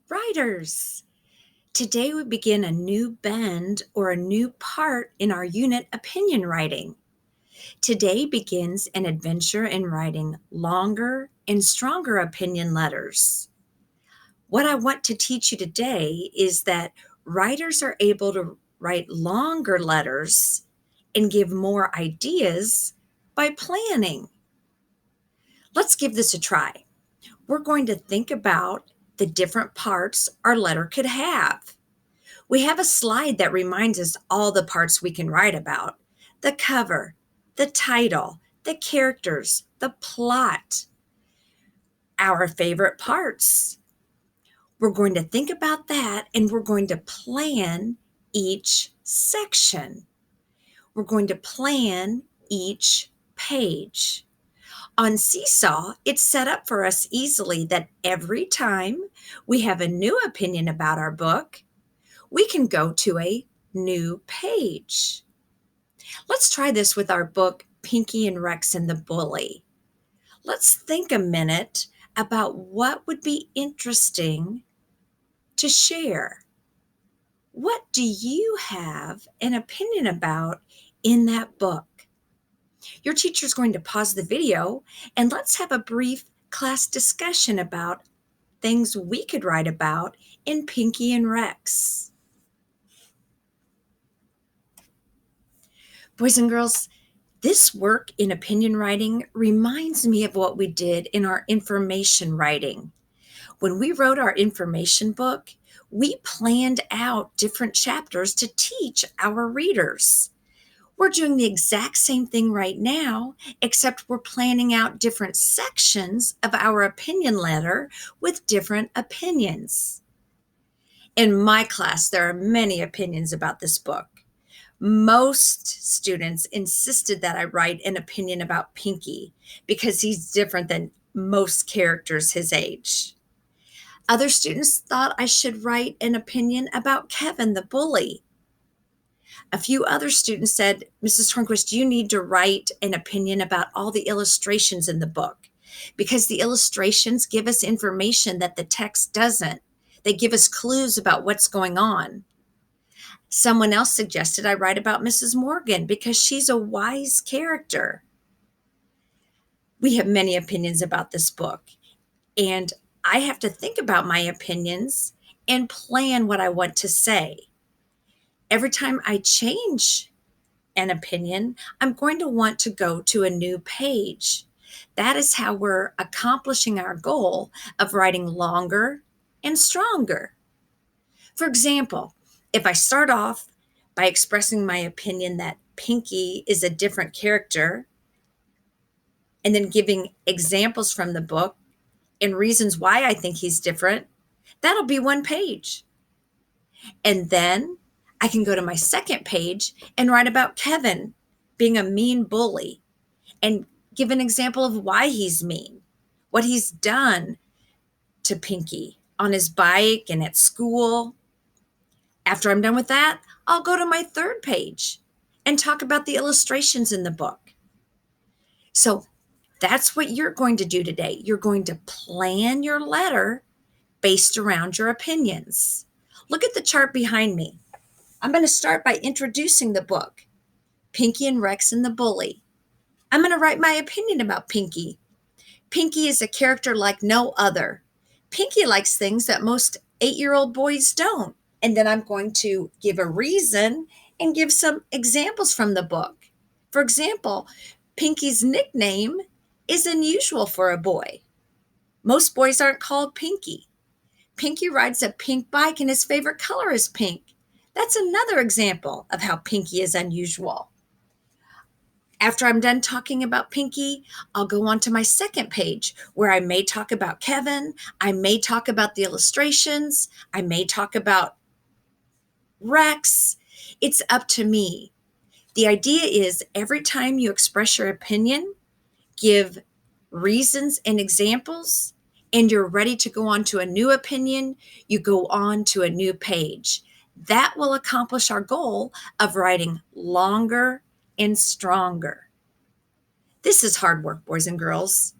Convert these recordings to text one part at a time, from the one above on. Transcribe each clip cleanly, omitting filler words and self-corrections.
Writers! Today we begin a new bend or a new part in our unit opinion writing. Today begins an adventure in writing longer and stronger opinion letters. What I want to teach you today is that writers are able to write longer letters and give more ideas by planning. Let's give this a try. We're going to think about the different parts our letter could have. We have a slide that reminds us all the parts we can write about: the cover, the title, the characters, the plot, our favorite parts. We're going to think about that and we're going to plan each section. We're going to plan each page. On Seesaw, it's set up for us easily that every time we have a new opinion about our book, we can go to a new page. Let's try this with our book, Pinky and Rex and the Bully. Let's think a minute about what would be interesting to share. What do you have an opinion about in that book? Your teacher is going to pause the video and let's have a brief class discussion about things we could write about in Pinky and Rex. Boys and girls, this work in opinion writing reminds me of what we did in our information writing. When we wrote our information book, we planned out different chapters to teach our readers. We're doing the exact same thing right now, except we're planning out different sections of our opinion letter with different opinions. In my class, there are many opinions about this book. Most students insisted that I write an opinion about Pinky because he's different than most characters his age. Other students thought I should write an opinion about Kevin the bully. A few other students said, Mrs. Tornquist, you need to write an opinion about all the illustrations in the book because the illustrations give us information that the text doesn't. They give us clues about what's going on. Someone else suggested I write about Mrs. Morgan because she's a wise character. We have many opinions about this book, and I have to think about my opinions and plan what I want to say. Every time I change an opinion, I'm going to want to go to a new page. That is how we're accomplishing our goal of writing longer and stronger. For example, if I start off by expressing my opinion that Pinky is a different character, and then giving examples from the book and reasons why I think he's different, that'll be one page. And then I can go to my second page and write about Kevin being a mean bully and give an example of why he's mean, what he's done to Pinky on his bike and at school. After I'm done with that, I'll go to my third page and talk about the illustrations in the book. So that's what you're going to do today. You're going to plan your letter based around your opinions. Look at the chart behind me. I'm going to start by introducing the book, Pinky and Rex and the Bully. I'm going to write my opinion about Pinky. Pinky is a character like no other. Pinky likes things that most 8-year-old boys don't. And then I'm going to give a reason and give some examples from the book. For example, Pinky's nickname is unusual for a boy. Most boys aren't called Pinky. Pinky rides a pink bike and his favorite color is pink. That's another example of how Pinky is unusual. After I'm done talking about Pinky, I'll go on to my second page where I may talk about Kevin, I may talk about the illustrations, I may talk about Rex. It's up to me. The idea is every time you express your opinion, give reasons and examples, and you're ready to go on to a new opinion, you go on to a new page. That will accomplish our goal of writing longer and stronger. This is hard work, boys and girls.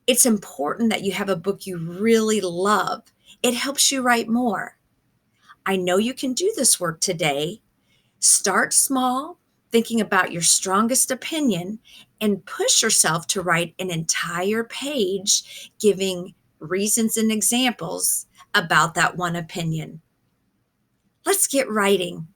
It's important that you have a book you really love. It helps you write more. I know you can do this work today. Start small, thinking about your strongest opinion, and push yourself to write an entire page giving reasons and examples about that one opinion. Let's get writing.